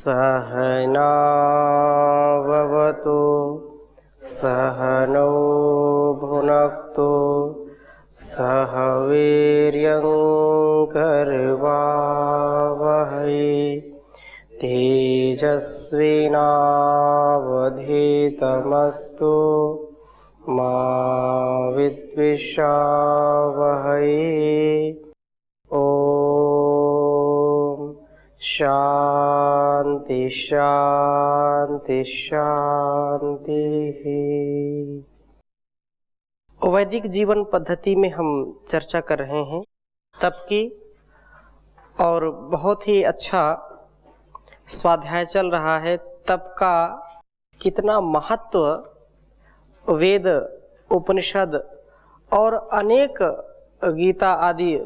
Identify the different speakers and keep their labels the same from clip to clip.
Speaker 1: सहनाववतु सहनौ भुनक्तु सह वीर्यं करवावहै तेजस्विनावधीतमस्तु मा विद्विषावहै। ओम शांति शांति शांति। वैदिक जीवन पद्धति में हम चर्चा कर रहे हैं तप की, और बहुत ही अच्छा स्वाध्याय चल रहा है। तप का कितना महत्व वेद, उपनिषद और अनेक गीता आदि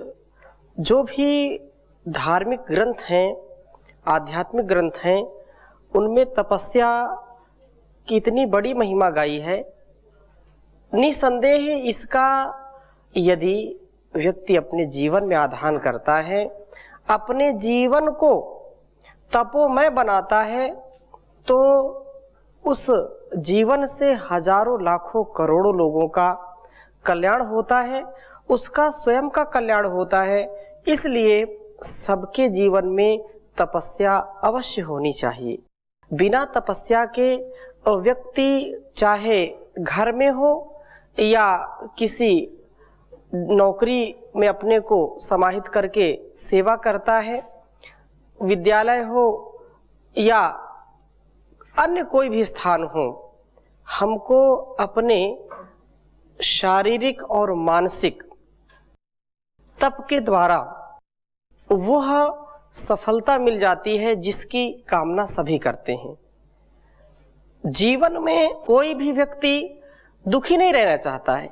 Speaker 1: जो भी धार्मिक ग्रंथ हैं, आध्यात्मिक ग्रंथ हैं, उनमें तपस्या की इतनी बड़ी महिमा गाई है। निसंदेह इसका यदि व्यक्ति अपने जीवन में आधान करता है, अपने जीवन को तपोमय बनाता है, तो उस जीवन से हजारों लाखों करोड़ों लोगों का कल्याण होता है, उसका स्वयं का कल्याण होता है। इसलिए सबके जीवन में तपस्या अवश्य होनी चाहिए। बिना तपस्या के व्यक्ति चाहे घर में हो या किसी नौकरी में अपने को समाहित करके सेवा करता है, विद्यालय हो या अन्य कोई भी स्थान हो, हमको अपने शारीरिक और मानसिक तप के द्वारा वह सफलता मिल जाती है जिसकी कामना सभी करते हैं। जीवन में कोई भी व्यक्ति दुखी नहीं रहना चाहता है।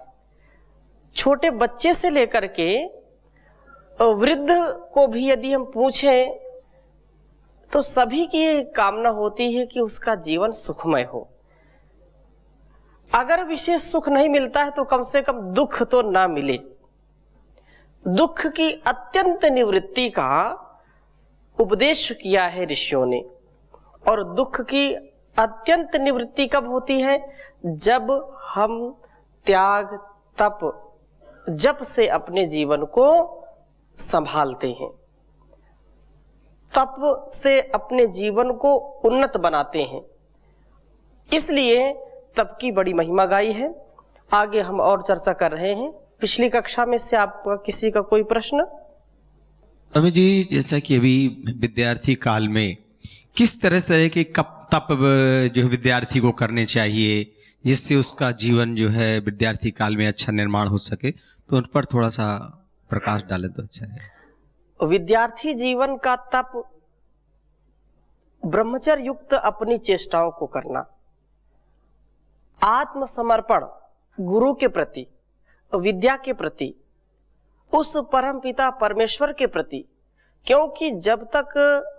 Speaker 1: छोटे बच्चे से लेकर के वृद्ध को भी यदि हम पूछें तो सभी की कामना होती है कि उसका जीवन सुखमय हो। अगर विशेष सुख नहीं मिलता है तो कम से कम दुख तो ना मिले। दुख की अत्यंत निवृत्ति का उपदेश किया है ऋषियों ने। और दुख की अत्यंत निवृत्ति कब होती है? जब हम त्याग, तप, जप से अपने जीवन को संभालते हैं, तप से अपने जीवन को उन्नत बनाते हैं। इसलिए तप की बड़ी महिमा गाई है। आगे हम और चर्चा कर रहे हैं। पिछली कक्षा में से आपका किसी का कोई प्रश्न?
Speaker 2: स्वामी जी, जैसा कि अभी विद्यार्थी काल में किस तरह के तप जो विद्यार्थी को करने चाहिए जिससे उसका जीवन जो है विद्यार्थी काल में अच्छा निर्माण हो सके, तो उन पर थोड़ा सा प्रकाश डालें तो अच्छा है।
Speaker 1: विद्यार्थी जीवन का तप ब्रह्मचर्य युक्त अपनी चेष्टाओं को करना, आत्मसमर्पण गुरु के प्रति, विद्या के प्रति, उस परम पिता परमेश्वर के प्रति। क्योंकि जब तक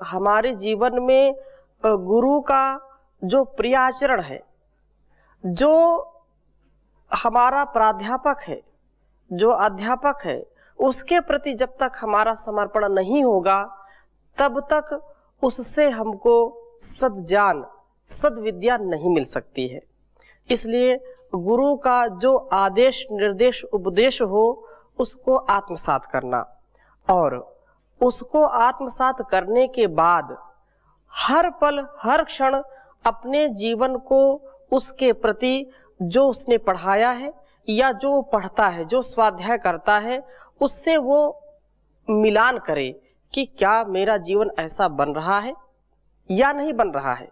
Speaker 1: हमारे जीवन में गुरु का जो प्रिय आचरण है, जो हमारा प्राध्यापक है, जो अध्यापक है, उसके प्रति जब तक हमारा समर्पण नहीं होगा, तब तक उससे हमको सद्ज्ञान, सद्विद्या नहीं मिल सकती है। इसलिए गुरु का जो आदेश, निर्देश, उपदेश हो, उसको आत्मसात करना, और उसको आत्मसात करने के बाद हर पल, हर क्षण अपने जीवन को उसके प्रति, जो उसने पढ़ाया है या जो पढ़ता है, जो स्वाध्याय करता है, उससे वो मिलान करे कि क्या मेरा जीवन ऐसा बन रहा है या नहीं बन रहा है।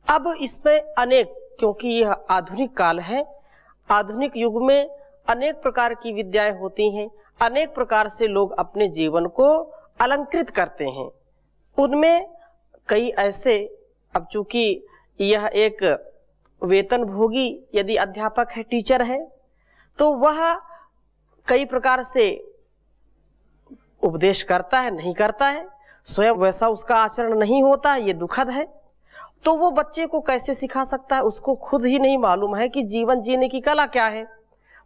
Speaker 1: अब इसमें अनेक, क्योंकि यह आधुनिक काल है, आधुनिक युग में अनेक प्रकार की विद्याएं होती हैं, अनेक प्रकार से लोग अपने जीवन को अलंकृत करते हैं। उनमें कई ऐसे, अब चूंकि यह एक वेतनभोगी यदि अध्यापक है, टीचर है, तो वह कई प्रकार से उपदेश करता है, नहीं करता है, स्वयं वैसा उसका आचरण नहीं होता, ये दुखद है। तो वो बच्चे को कैसे सिखा सकता है? उसको खुद ही नहीं मालूम है कि जीवन जीने की कला क्या है,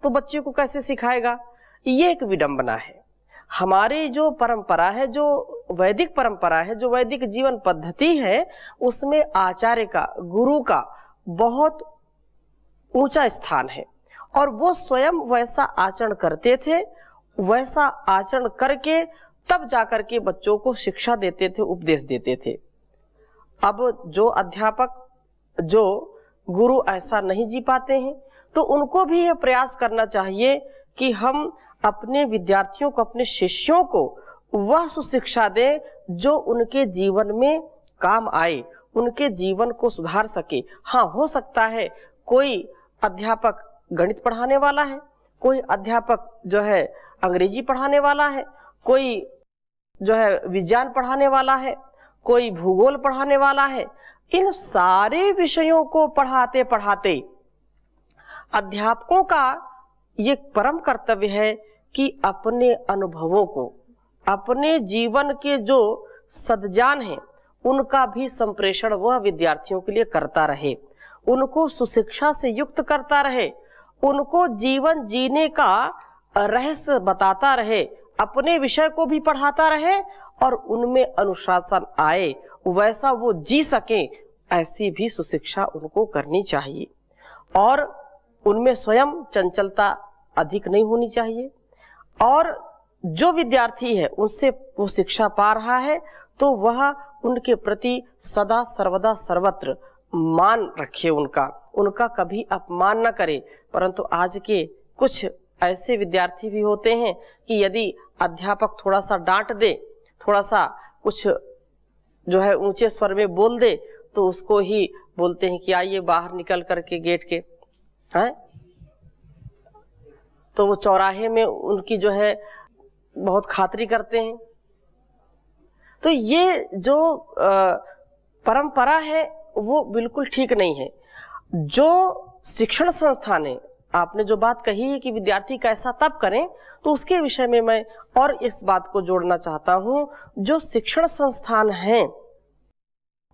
Speaker 1: तो बच्चे को कैसे सिखाएगा? ये एक विडंबना है। हमारी जो परंपरा है, जो वैदिक परंपरा है, जो वैदिक जीवन पद्धति है, उसमें आचार्य का, गुरु का बहुत ऊंचा स्थान है और वो स्वयं वैसा आचरण करते थे। वैसा आचरण करके तब जाकर के बच्चों को शिक्षा देते थे, उपदेश देते थे। अब जो अध्यापक, जो गुरु ऐसा नहीं जी पाते हैं, तो उनको भी यह प्रयास करना चाहिए कि हम अपने विद्यार्थियों को, अपने शिष्यों को वह सुशिक्षा दें जो उनके जीवन में काम आए, उनके जीवन को सुधार सके। हाँ, हो सकता है कोई अध्यापक गणित पढ़ाने वाला है, कोई अध्यापक जो है अंग्रेजी पढ़ाने वाला है, कोई जो है विज्ञान पढ़ाने वाला है, कोई भूगोल पढ़ाने वाला है। इन सारे विषयों को पढ़ाते पढ़ाते अध्यापकों का ये परम कर्तव्य है कि अपने अनुभवों को, अपने जीवन के जो सद्ज्ञान है, उनका भी संप्रेषण वह विद्यार्थियों के लिए करता रहे, उनको सुशिक्षा से युक्त करता रहे, उनको जीवन जीने का रहस्य बताता रहे, अपने विषय को भी पढ़ाता रहे और उनमें अनुशासन आए, वैसा वो जी सके, ऐसी भी सुशिक्षा उनको करनी चाहिए। और उनमें स्वयं चंचलता अधिक नहीं होनी चाहिए। और जो विद्यार्थी है उनसे वो शिक्षा पा रहा है तो वह उनके प्रति सदा सर्वदा सर्वत्र मान रखे, उनका कभी अपमान न करे। परंतु आज के कुछ ऐसे विद्यार्थी भी होते हैं कि यदि अध्यापक थोड़ा सा डांट दे, थोड़ा सा कुछ जो है ऊंचे स्वर में बोल दे, तो उसको ही बोलते हैं कि आइए बाहर निकल करके गेट के हैं। तो वो चौराहे में उनकी जो है बहुत खातिरी करते हैं। तो ये जो परंपरा है वो बिल्कुल ठीक नहीं है। जो शिक्षण संस्थान है, आपने जो बात कही है कि विद्यार्थी कैसा तब करें, तो उसके विषय में मैं और इस बात को जोड़ना चाहता हूं। जो शिक्षण संस्थान हैं,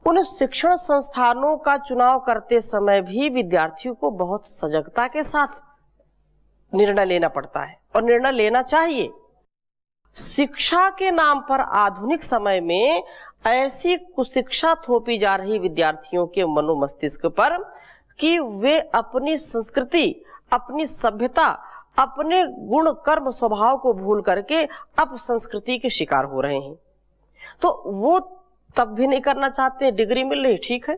Speaker 1: उन शिक्षण संस्थानों का चुनाव करते समय भी विद्यार्थियों को बहुत सजगता के साथ निर्णय लेना पड़ता है और निर्णय लेना चाहिए। शिक्षा के नाम पर आधुनिक समय में ऐसी कुशिक्षा थोपी जा रही विद्यार्थियों के मनोमस्तिष्क पर कि वे अपनी संस्कृति, अपनी सभ्यता, अपने गुण कर्म स्वभाव को भूल करके अब संस्कृति के शिकार हो रहे हैं। तो वो तब भी नहीं करना चाहते, डिग्री मिल रही, ठीक है,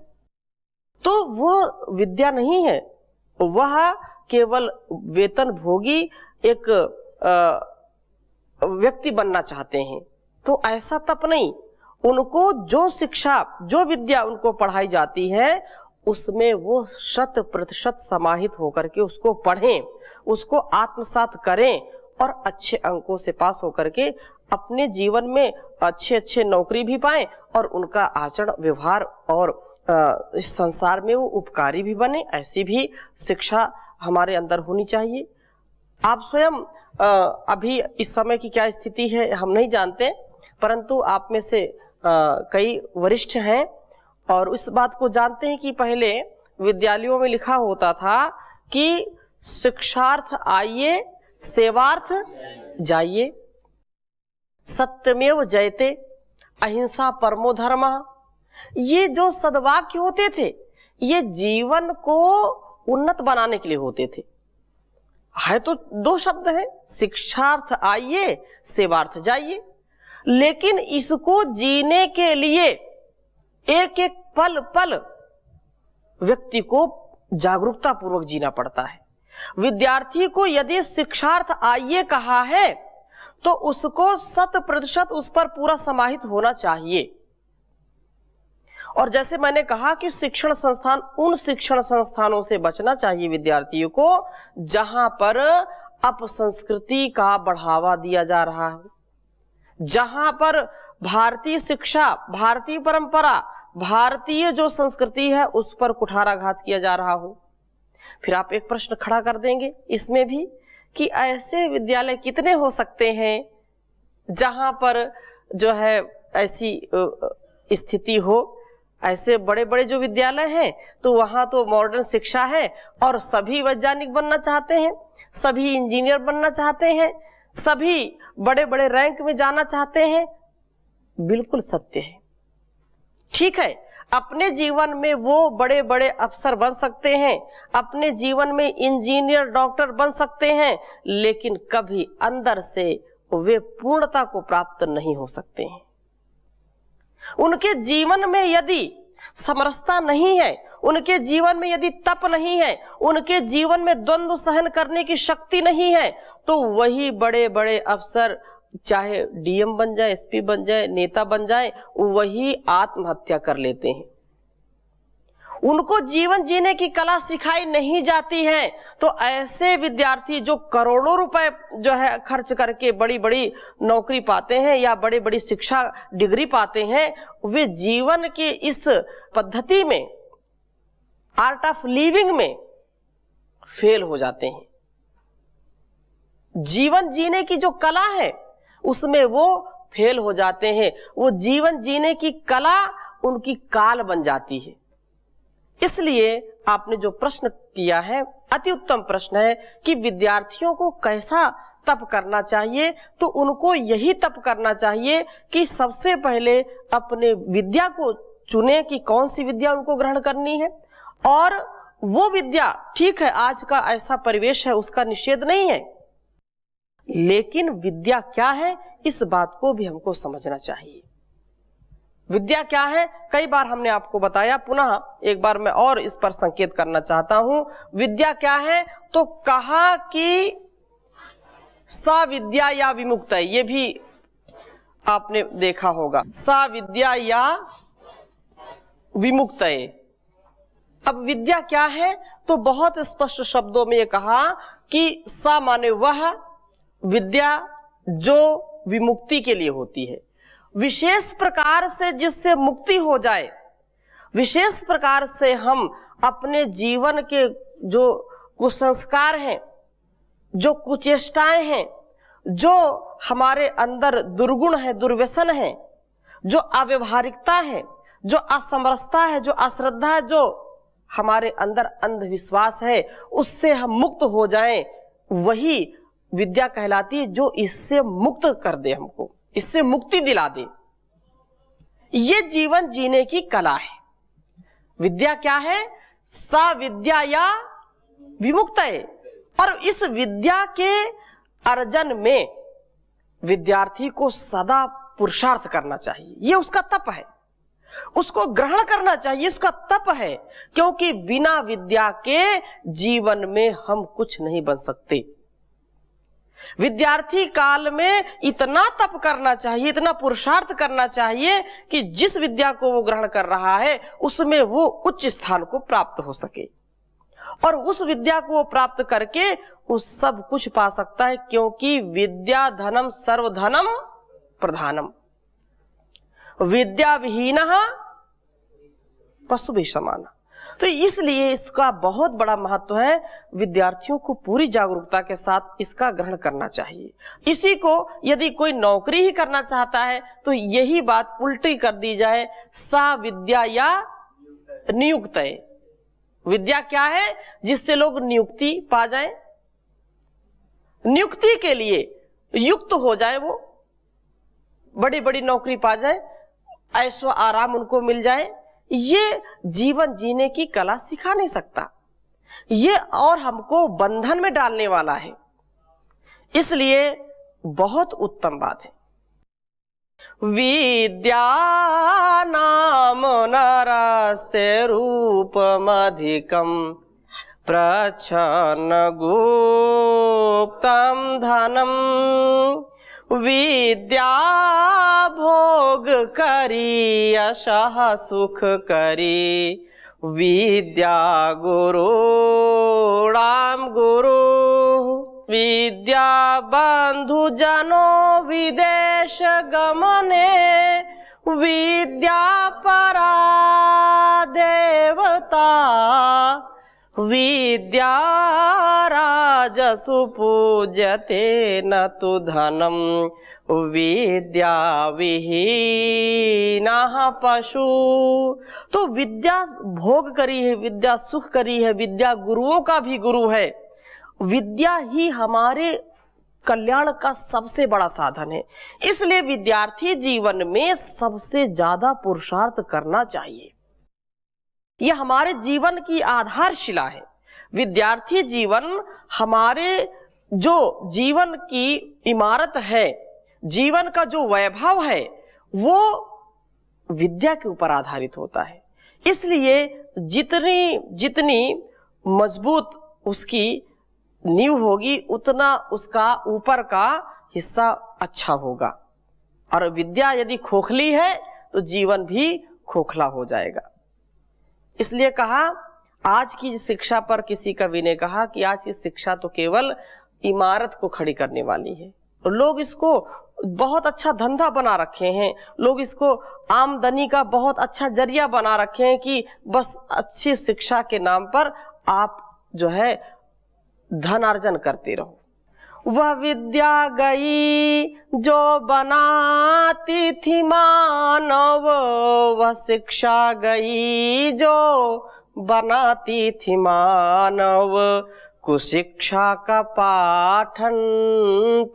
Speaker 1: तो वो विद्या नहीं है, वह केवल वेतन भोगी एक व्यक्ति बनना चाहते हैं। तो ऐसा तप नहीं, उनको जो शिक्षा, जो विद्या उनको पढ़ाई जाती है उसमें वो 100% समाहित होकर के उसको पढ़ें, उसको आत्मसात करें और अच्छे अंकों से पास होकर के अपने जीवन में अच्छे नौकरी भी पाएं और उनका आचरण व्यवहार और इस संसार में वो उपकारी भी बने। ऐसी भी शिक्षा हमारे अंदर होनी चाहिए। आप स्वयं अभी इस समय की क्या स्थिति है हम नहीं जानते, परंतु आप में से कई वरिष्ठ हैं और इस बात को जानते हैं कि पहले विद्यालयों में लिखा होता था कि शिक्षार्थ आइए, सेवार्थ जाइए, सत्यमेव जयते, अहिंसा परमो धर्मः। ये जो सद्वाक्य होते थे, ये जीवन को उन्नत बनाने के लिए होते थे। है तो दो शब्द है, शिक्षार्थ आइए, सेवार्थ जाइए, लेकिन इसको जीने के लिए एक एक पल पल व्यक्ति को जागरूकता पूर्वक जीना पड़ता है। विद्यार्थी को यदि शिक्षार्थ आइए कहा है तो उसको 100% उस पर पूरा समाहित होना चाहिए। और जैसे मैंने कहा कि शिक्षण संस्थान, उन शिक्षण संस्थानों से बचना चाहिए विद्यार्थियों को जहां पर अपसंस्कृति का बढ़ावा दिया जा रहा है, जहां पर भारतीय शिक्षा, भारतीय परंपरा, भारतीय जो संस्कृति है उस पर कुठाराघात किया जा रहा हो। फिर आप एक प्रश्न खड़ा कर देंगे इसमें भी कि ऐसे विद्यालय कितने हो सकते हैं जहां पर जो है ऐसी स्थिति हो। ऐसे बड़े बड़े जो विद्यालय हैं तो वहां तो मॉडर्न शिक्षा है और सभी वैज्ञानिक बनना चाहते हैं, सभी इंजीनियर बनना चाहते हैं, सभी बड़े बड़े रैंक में जाना चाहते हैं। बिल्कुल सत्य है। ठीक है, अपने जीवन में वो बड़े बड़े अफसर बन सकते हैं, अपने जीवन में इंजीनियर डॉक्टर बन सकते हैं, लेकिन कभी अंदर से वे पूर्णता को प्राप्त नहीं हो सकते हैं। उनके जीवन में यदि समरसता नहीं है, उनके जीवन में यदि तप नहीं है, उनके जीवन में द्वंद्व सहन करने की शक्ति नहीं है, तो वही बड़े बड़े अफसर चाहे डीएम बन जाए, एसपी बन जाए, नेता बन जाए, वही आत्महत्या कर लेते हैं। उनको जीवन जीने की कला सिखाई नहीं जाती है। तो ऐसे विद्यार्थी जो करोड़ों रुपए जो है खर्च करके बड़ी बड़ी नौकरी पाते हैं या बड़ी बड़ी शिक्षा डिग्री पाते हैं, वे जीवन की इस पद्धति में, आर्ट ऑफ लिविंग में फेल हो जाते हैं। जीवन जीने की जो कला है उसमें वो फेल हो जाते हैं। वो जीवन जीने की कला उनकी काल बन जाती है। इसलिए आपने जो प्रश्न किया है अति उत्तम प्रश्न है कि विद्यार्थियों को कैसा तप करना चाहिए। तो उनको यही तप करना चाहिए कि सबसे पहले अपने विद्या को चुने कि कौन सी विद्या उनको ग्रहण करनी है, और वो विद्या, ठीक है आज का ऐसा परिवेश है उसका निषेध नहीं है, लेकिन विद्या क्या है इस बात को भी हमको समझना चाहिए। विद्या क्या है कई बार हमने आपको बताया, पुनः एक बार मैं और इस पर संकेत करना चाहता हूं। विद्या क्या है तो कहा कि सा विद्या या विमुक्त है, ये भी आपने देखा होगा, सा विद्या या विमुक्त है। अब विद्या क्या है तो बहुत स्पष्ट शब्दों में ये कहा कि सा माने वह विद्या जो विमुक्ति के लिए होती है, विशेष प्रकार से जिससे मुक्ति हो जाए, विशेष प्रकार से हम अपने जीवन के जो कुसंस्कार हैं, जो कुचेष्टाएं हैं, जो हमारे अंदर दुर्गुण है, दुर्व्यसन है, जो अव्यवहारिकता है, जो असमरसता है, जो अश्रद्धा है, जो हमारे अंदर अंधविश्वास है, उससे हम मुक्त हो जाएं, वही विद्या कहलाती है जो इससे मुक्त कर दे, हमको इससे मुक्ति दिला दे। ये जीवन जीने की कला है। विद्या क्या है? सा विद्या या विमुक्त है। और इस विद्या के अर्जन में विद्यार्थी को सदा पुरुषार्थ करना चाहिए। ये उसका तप है, उसको ग्रहण करना चाहिए, उसका तप है, क्योंकि बिना विद्या के जीवन में हम कुछ नहीं बन सकते। विद्यार्थी काल में इतना तप करना चाहिए, इतना पुरुषार्थ करना चाहिए कि जिस विद्या को वो ग्रहण कर रहा है उसमें वो उच्च स्थान को प्राप्त हो सके, और उस विद्या को वो प्राप्त करके वो सब कुछ पा सकता है, क्योंकि विद्या धनम सर्वधनम प्रधानम, विद्या विहीनः पशुभिः समानः। तो इसलिए इसका बहुत बड़ा महत्व है। विद्यार्थियों को पूरी जागरूकता के साथ इसका ग्रहण करना चाहिए। इसी को यदि कोई नौकरी ही करना चाहता है तो यही बात उल्टी कर दी जाए, सा विद्या या नियुक्त है। विद्या क्या है? जिससे लोग नियुक्ति पा जाए, नियुक्ति के लिए युक्त हो जाए, वो बड़ी बड़ी नौकरी पा जाए, ऐशो आराम उनको मिल जाए। ये जीवन जीने की कला सिखा नहीं सकता, ये और हमको बंधन में डालने वाला है। इसलिए बहुत उत्तम बात है। विद्या नाम नरस्य रूपमधिकं प्रच्छन्न गुप्तं धनम, विद्या भोग करी यशः सुख करी, विद्या गुरुणाम गुरु, विद्या बंधु जनो विदेश गमने, विद्या परा देवता, विद्या राजसु पूज्यते न तु धनम, विद्या विहीनः पशु। तो विद्या भोग करी है, विद्या सुख करी है, विद्या गुरुओं का भी गुरु है। विद्या ही हमारे कल्याण का सबसे बड़ा साधन है। इसलिए विद्यार्थी जीवन में सबसे ज्यादा पुरुषार्थ करना चाहिए। यह हमारे जीवन की आधारशिला है। विद्यार्थी जीवन हमारे जो जीवन की इमारत है, जीवन का जो वैभव है, वो विद्या के ऊपर आधारित होता है। इसलिए जितनी जितनी मजबूत उसकी नींव होगी, उतना उसका ऊपर का हिस्सा अच्छा होगा। और विद्या यदि खोखली है तो जीवन भी खोखला हो जाएगा। इसलिए कहा, आज की शिक्षा पर किसी कवि ने कहा कि आज की शिक्षा तो केवल इमारत को खड़ी करने वाली है। लोग इसको बहुत अच्छा धंधा बना रखे हैं, लोग इसको आमदनी का बहुत अच्छा जरिया बना रखे हैं कि बस अच्छी शिक्षा के नाम पर आप जो है धन अर्जन करते रहो। वह विद्या गई जो बनाती थी मानव, वह शिक्षा गई जो बनाती थी मानव। कुशिक्षा का पाठन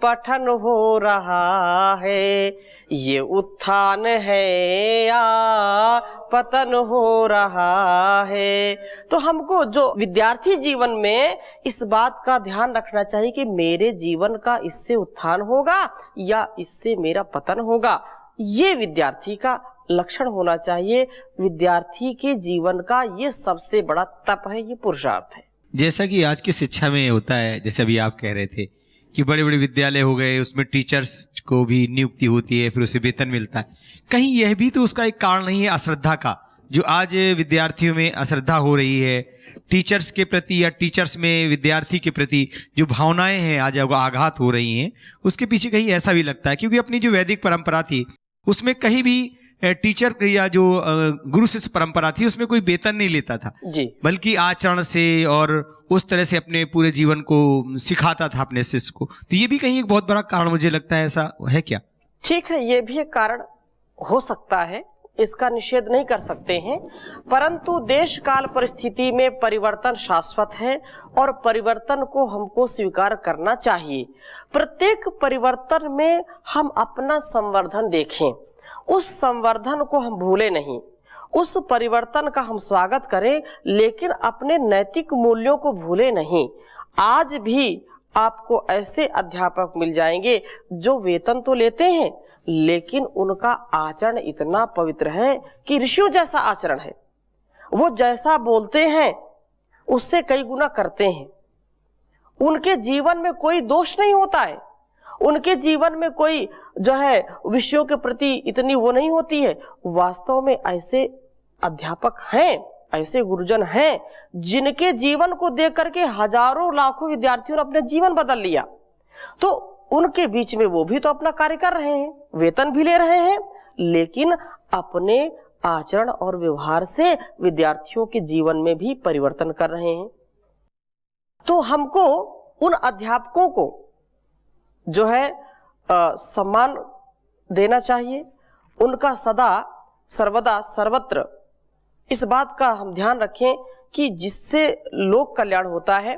Speaker 1: पठन हो रहा है, ये उत्थान है या पतन हो रहा है। तो हमको जो विद्यार्थी जीवन में इस बात का ध्यान रखना चाहिए कि मेरे जीवन का इससे उत्थान होगा या इससे मेरा पतन होगा। ये विद्यार्थी का लक्षण होना चाहिए। विद्यार्थी के जीवन का ये सबसे बड़ा तप है, ये पुरुषार्थ है।
Speaker 2: जैसा कि आज की शिक्षा में होता है, जैसे अभी आप कह रहे थे कि बड़े बड़े विद्यालय हो गए, उसमें टीचर्स को भी नियुक्ति होती है, फिर उसे वेतन मिलता है। कहीं यह भी तो उसका एक कारण नहीं है अश्रद्धा का, जो आज विद्यार्थियों में अश्रद्धा हो रही है टीचर्स के प्रति, या टीचर्स में विद्यार्थी के प्रति जो भावनाएं हैं आज आघात हो रही हैं, उसके पीछे कहीं ऐसा भी लगता है क्योंकि अपनी जो वैदिक परंपरा थी उसमें कहीं भी टीचर या जो गुरु शिष्य परंपरा थी उसमें कोई वेतन नहीं लेता था
Speaker 1: जी,
Speaker 2: बल्कि आचरण से और उस तरह से अपने पूरे जीवन को सिखाता था अपने शिष्य को। तो ये भी कहीं एक बहुत बड़ा कारण मुझे लगता है, ऐसा है क्या?
Speaker 1: ठीक है, ये भी एक कारण हो सकता है, इसका निषेध नहीं कर सकते हैं, परंतु देश काल परिस्थिति में परिवर्तन शाश्वत है और परिवर्तन को हमको स्वीकार करना चाहिए। प्रत्येक परिवर्तन में हम अपना संवर्धन देखें, उस संवर्धन को हम भूले नहीं, उस परिवर्तन का हम स्वागत करें, लेकिन अपने नैतिक मूल्यों को भूले नहीं। आज भी आपको ऐसे अध्यापक मिल जाएंगे जो वेतन तो लेते हैं लेकिन उनका आचरण इतना पवित्र है कि ऋषियों जैसा आचरण है। वो जैसा बोलते हैं उससे कई गुना करते हैं। उनके जीवन में कोई दोष नहीं होता है, उनके जीवन में कोई जो है विषयों के प्रति इतनी वो नहीं होती है। वास्तव में ऐसे अध्यापक हैं, ऐसे गुरुजन हैं जिनके जीवन को देख करके हजारों लाखों विद्यार्थियों ने अपने जीवन बदल लिया। तो उनके बीच में वो भी तो अपना कार्य कर रहे हैं, वेतन भी ले रहे हैं, लेकिन अपने आचरण और व्यवहार से विद्यार्थियों के जीवन में भी परिवर्तन कर रहे हैं। तो हमको उन अध्यापकों को जो है सम्मान देना चाहिए, उनका सदा सर्वदा सर्वत्र इस बात का हम ध्यान रखें कि जिससे लोक कल्याण होता है,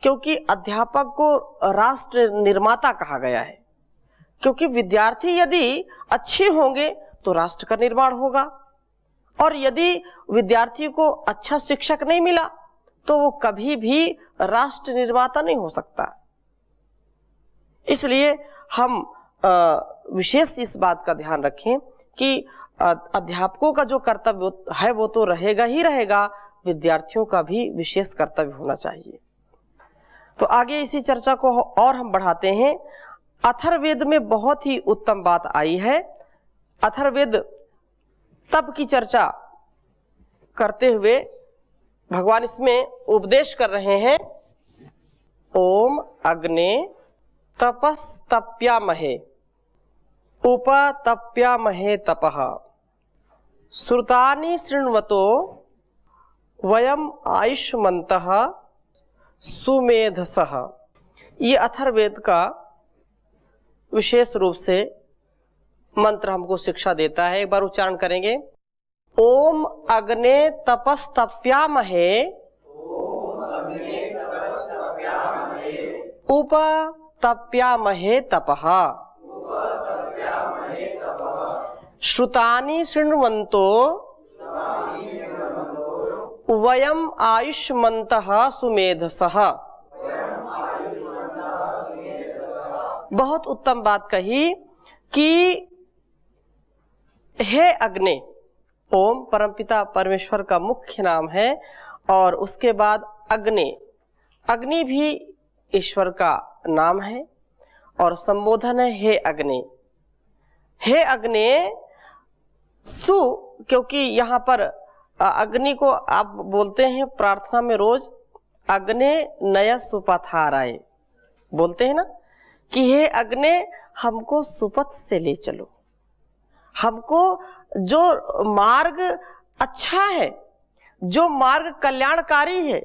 Speaker 1: क्योंकि अध्यापक को राष्ट्र निर्माता कहा गया है। क्योंकि विद्यार्थी यदि अच्छे होंगे तो राष्ट्र का निर्माण होगा, और यदि विद्यार्थी को अच्छा शिक्षक नहीं मिला तो वो कभी भी राष्ट्र निर्माता नहीं हो सकता। इसलिए हम विशेष इस बात का ध्यान रखें कि अध्यापकों का जो कर्तव्य है वो तो रहेगा ही रहेगा, विद्यार्थियों का भी विशेष कर्तव्य होना चाहिए। तो आगे इसी चर्चा को और हम बढ़ाते हैं। अथर्ववेद में बहुत ही उत्तम बात आई है। अथर्ववेद तप की चर्चा करते हुए भगवान इसमें उपदेश कर रहे हैं। ओम अग्ने तपस्तप्यामहे उपतप्यामहे तपः श्रुतानि शृण्वतो वयम आयुष्मन्तः सुमेधसः। ये अथर्ववेद का विशेष रूप से मंत्र हमको शिक्षा देता है। एक बार उच्चारण करेंगे। ओम अग्ने तपस्तप्यामहे उप तप्यामहे तपः श्रुतानि शृण्वन्तो वयम् आयुष्मन्तः सुमेधसः। बहुत उत्तम बात कही कि हे अग्नि, ओम परमपिता परमेश्वर का मुख्य नाम है और उसके बाद अग्नि, अग्नि भी ईश्वर का नाम है और संबोधन है हे अग्नि। हे अग्नि सु, क्योंकि यहाँ पर अग्नि को आप बोलते हैं प्रार्थना में रोज अग्नि नया सुपथाराय बोलते हैं ना, कि हे अग्नि हमको सुपथ से ले चलो, हमको जो मार्ग अच्छा है, जो मार्ग कल्याणकारी है,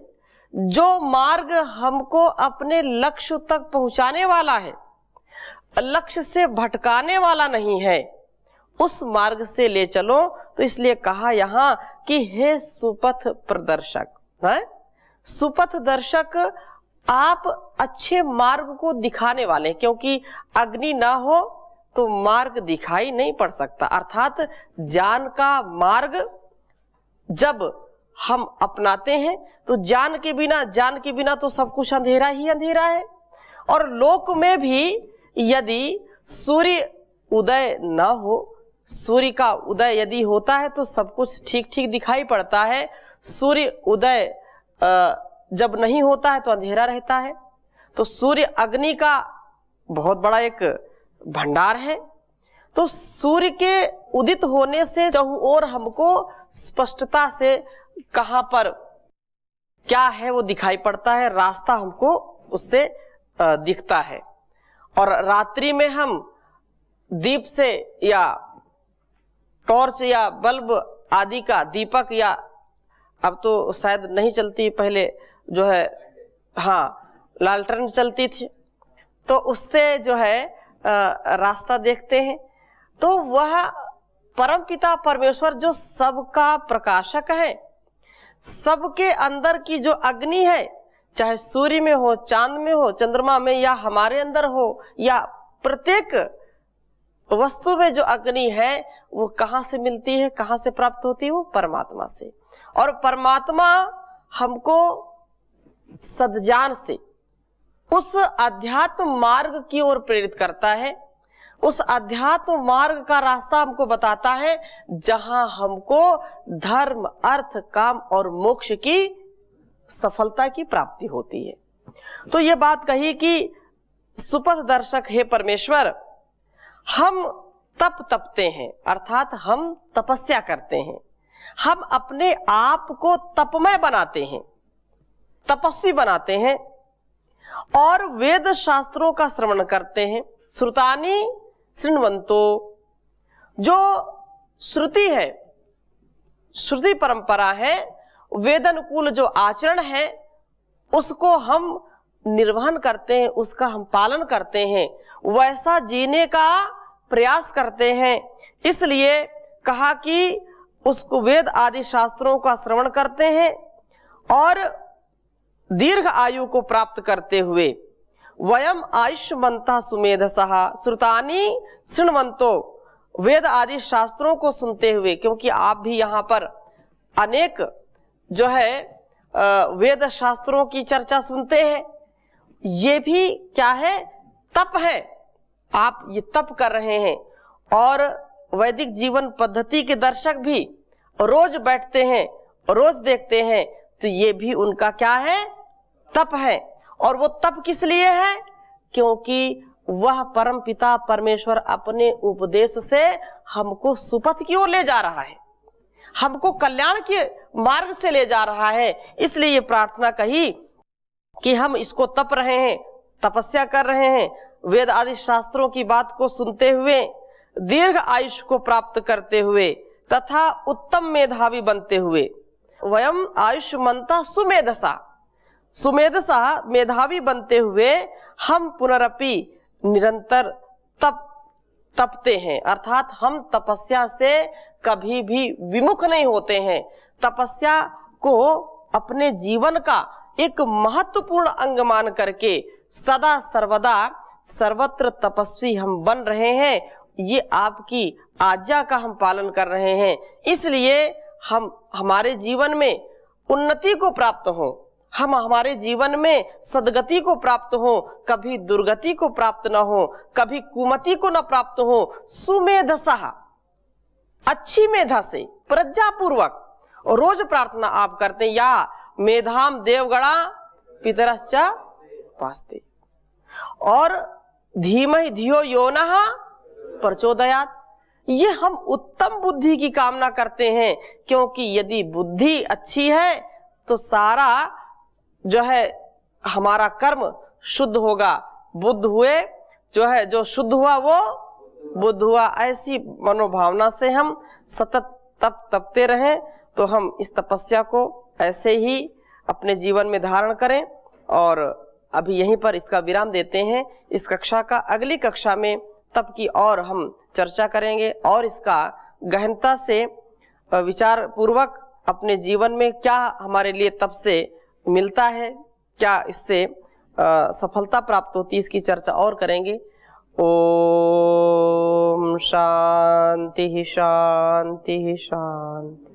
Speaker 1: जो मार्ग हमको अपने लक्ष्य तक पहुंचाने वाला है, लक्ष्य से भटकाने वाला नहीं है, उस मार्ग से ले चलो। तो इसलिए कहा यहाँ कि हे सुपथ प्रदर्शक, है सुपथ दर्शक, आप अच्छे मार्ग को दिखाने वाले, क्योंकि अग्नि ना हो तो मार्ग दिखाई नहीं पड़ सकता। अर्थात ज्ञान का मार्ग जब हम अपनाते हैं तो ज्ञान के बिना तो सब कुछ अंधेरा ही अंधेरा है। और लोक में भी यदि सूर्य उदय ना हो, सूर्य का उदय यदि होता है तो सब कुछ ठीक ठीक दिखाई पड़ता है। सूर्य उदय जब नहीं होता है तो अंधेरा रहता है। तो सूर्य अग्नि का बहुत बड़ा एक भंडार है। तो सूर्य के उदित होने से चारों ओर हमको स्पष्टता से कहां पर क्या है वो दिखाई पड़ता है, रास्ता हमको उससे दिखता है। और रात्रि में हम दीप से या टॉर्च या बल्ब आदि का, दीपक या अब तो शायद नहीं चलती, पहले जो है लालटेन चलती थी, तो उससे जो है रास्ता देखते हैं। तो वह परमपिता परमेश्वर जो सबका प्रकाशक है, सबके अंदर की जो अग्नि है, चाहे सूर्य में हो, चांद में हो, चंद्रमा में, या हमारे अंदर हो, या प्रत्येक वस्तु में जो अग्नि है वो कहाँ से मिलती है, कहाँ से प्राप्त होती है? वो परमात्मा से। और परमात्मा हमको सद्ज्ञान से उस अध्यात्म मार्ग की ओर प्रेरित करता है, उस अध्यात्म मार्ग का रास्ता हमको बताता है जहां हमको धर्म, अर्थ, काम और मोक्ष की सफलता की प्राप्ति होती है। तो ये बात कही कि सुपथ दर्शक हे परमेश्वर, हम तपते हैं, अर्थात हम तपस्या करते हैं, हम अपने आप को तपमय बनाते हैं, तपस्वी बनाते हैं और वेद शास्त्रों का श्रवण करते हैं। श्रुतानि शृण्वन्तो, जो श्रुति है, श्रुति परंपरा है, वेद अनुकूल जो आचरण है उसको हम निर्वहन करते हैं, उसका हम पालन करते हैं, वैसा जीने का प्रयास करते हैं। इसलिए कहा कि उसको वेद आदि शास्त्रों का श्रवण करते हैं और दीर्घ आयु को प्राप्त करते हुए वयम आयुष्मन्तः सुमेधसः श्रुतानि शृण्वन्तो, वेद आदि शास्त्रों को सुनते हुए, क्योंकि आप भी यहाँ पर अनेक जो है वेद शास्त्रों की चर्चा सुनते हैं, ये भी क्या है? तप है। आप ये तप कर रहे हैं और वैदिक जीवन पद्धति के दर्शक भी रोज बैठते हैं, रोज देखते हैं, तो ये भी उनका क्या है? तप है। और वो तप किस लिए है? क्योंकि वह परम पिता परमेश्वर अपने उपदेश से हमको सुपथ की ओर ले जा रहा है, हमको कल्याण के मार्ग से ले जा रहा है। इसलिए ये प्रार्थना कही कि हम इसको तप रहे हैं, तपस्या कर रहे हैं, वेद आदि शास्त्रों की बात को सुनते हुए, दीर्घ आयुष को प्राप्त करते हुए तथा उत्तम मेधावी बनते हुए, वयम आयुष्मन्तः सुमेधसा, सुमेधसा मेधावी बनते हुए हम पुनरपि निरंतर तपते हैं। अर्थात हम तपस्या से कभी भी विमुख नहीं होते हैं, तपस्या को अपने जीवन का एक महत्वपूर्ण अंग मान करके सदा सर्वदा सर्वत्र तपस्वी हम बन रहे हैं, ये आपकी आज्ञा का हम पालन कर रहे हैं, इसलिए हम हमारे जीवन में उन्नति को प्राप्त हो, हम हमारे जीवन में सदगति को प्राप्त हो, कभी दुर्गति को प्राप्त न हो, कभी कुमति को न प्राप्त हो। सुमेधसः, अच्छी मेधा से, प्रज्ञापूर्वक रोज प्रार्थना आप करते हैं, या मेधाम देवगणा पितरश्च पास्ते, और धीमहि धियो यो नः प्रचोदयात्, ये हम उत्तम बुद्धि की कामना करते हैं, क्योंकि यदि बुद्धि अच्छी है तो सारा जो है हमारा कर्म शुद्ध होगा। बुद्ध हुए जो है, जो शुद्ध हुआ वो बुद्ध हुआ। ऐसी मनोभावना से हम सतत तपते रहें, तो हम इस तपस्या को ऐसे ही अपने जीवन में धारण करें। और अभी यहीं पर इसका विराम देते हैं। इस कक्षा का अगली कक्षा में तप की और हम चर्चा करेंगे, और इसका गहनता से विचार पूर्वक अपने जीवन में क्या हमारे लिए तप से मिलता है, क्या इससे सफलता प्राप्त होती है, इसकी चर्चा और करेंगे। ओम शांति शांति शांति।